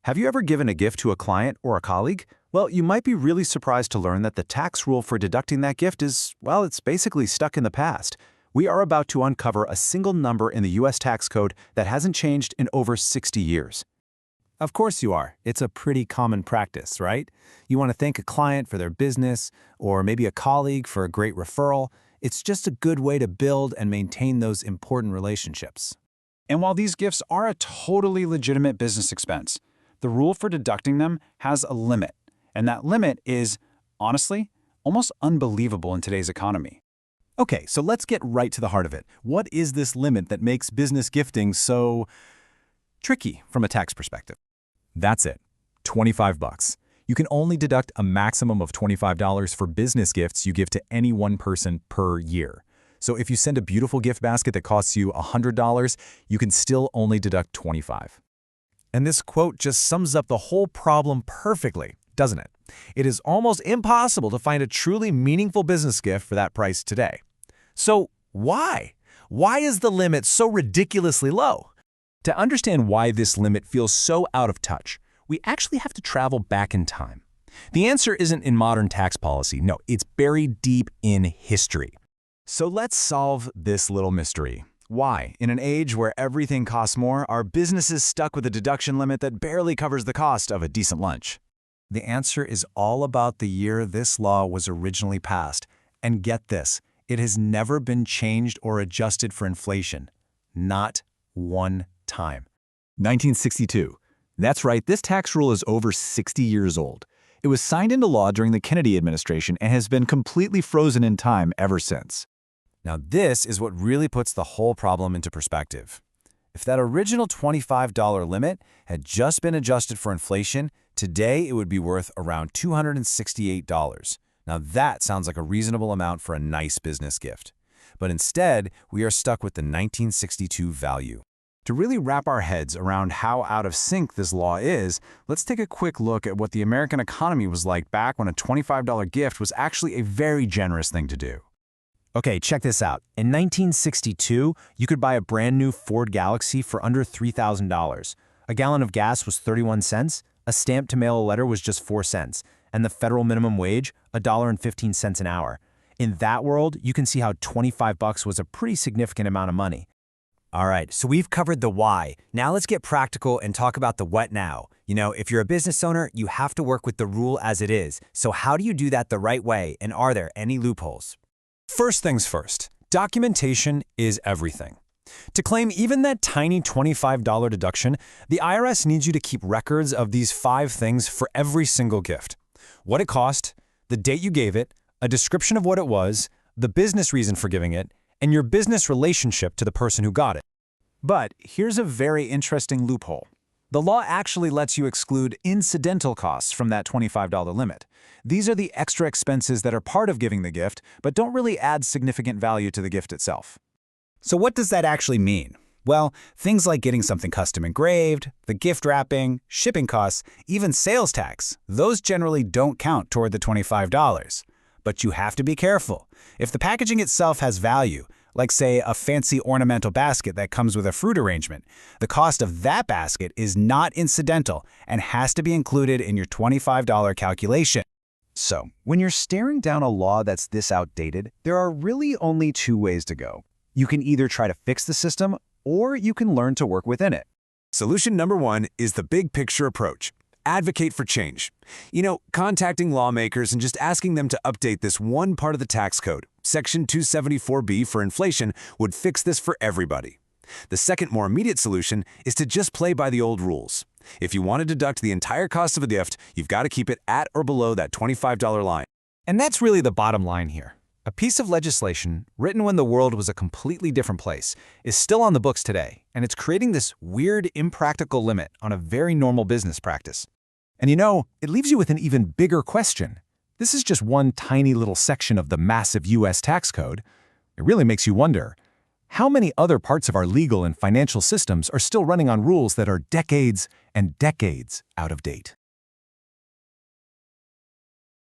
Have you ever given a gift to a client or a colleague? Well, you might be really surprised to learn that the tax rule for deducting that gift is, well, it's basically stuck in the past. We are about to uncover a single number in the U.S. tax code that hasn't changed in over 60 years. Of course you are. It's a pretty common practice, right? You want to thank a client for their business, or maybe a colleague for a great referral. It's just a good way to build and maintain those important relationships. And while these gifts are a totally legitimate business expense, the rule for deducting them has a limit. And that limit is, honestly, almost unbelievable in today's economy. Okay, so let's get right to the heart of it. What is this limit that makes business gifting so tricky from a tax perspective? That's it, $25. You can only deduct a maximum of $25 for business gifts you give to any one person per year. So if you send a beautiful gift basket that costs you $100, you can still only deduct $25. And this quote just sums up the whole problem perfectly, doesn't it? It is almost impossible to find a truly meaningful business gift for that price today. So why? Why is the limit so ridiculously low? To understand why this limit feels so out of touch, we actually have to travel back in time. The answer isn't in modern tax policy. No, it's buried deep in history. So let's solve this little mystery. Why, in an age where everything costs more, are businesses stuck with a deduction limit that barely covers the cost of a decent lunch? The answer is all about the year this law was originally passed. And get this, it has never been changed or adjusted for inflation. Not one time. 1962. That's right, this tax rule is over 60 years old. It was signed into law during the Kennedy administration and has been completely frozen in time ever since. Now this is what really puts the whole problem into perspective. If that original $25 limit had just been adjusted for inflation, today it would be worth around $268. Now that sounds like a reasonable amount for a nice business gift. But instead, we are stuck with the 1962 value. To really wrap our heads around how out of sync this law is, let's take a quick look at what the American economy was like back when a $25 gift was actually a very generous thing to do. Okay, check this out. In 1962, you could buy a brand new Ford Galaxy for under $3,000. A gallon of gas was 31 cents, a stamp to mail a letter was just 4 cents, and the federal minimum wage, $1.15 an hour. In that world, you can see how $25 was a pretty significant amount of money. All right, so we've covered the why. Now let's get practical and talk about the what now. You know, if you're a business owner, you have to work with the rule as it is. So how do you do that the right way, and are there any loopholes? First things first, documentation is everything. To claim even that tiny $25 deduction, the IRS needs you to keep records of these 5 things for every single gift. What it cost, the date you gave it, a description of what it was, the business reason for giving it, and your business relationship to the person who got it. But here's a very interesting loophole. The law actually lets you exclude incidental costs from that $25 limit. These are the extra expenses that are part of giving the gift, but don't really add significant value to the gift itself. So what does that actually mean? Well, things like getting something custom engraved, the gift wrapping, shipping costs, even sales tax, those generally don't count toward the $25. But you have to be careful. If the packaging itself has value, like say a fancy ornamental basket that comes with a fruit arrangement, the cost of that basket is not incidental and has to be included in your $25 calculation. So, when you're staring down a law that's this outdated, there are really only 2 ways to go. You can either try to fix the system, or you can learn to work within it. Solution number 1 is the big picture approach. Advocate for change. You know, contacting lawmakers and just asking them to update this one part of the tax code, Section 274B for inflation, would fix this for everybody. The second, more immediate solution is to just play by the old rules. If you want to deduct the entire cost of a gift, you've got to keep it at or below that $25 line. And that's really the bottom line here. A piece of legislation, written when the world was a completely different place, is still on the books today, and it's creating this weird, impractical limit on a very normal business practice. And you know, it leaves you with an even bigger question. This is just one tiny little section of the massive US tax code. It really makes you wonder, how many other parts of our legal and financial systems are still running on rules that are decades and decades out of date?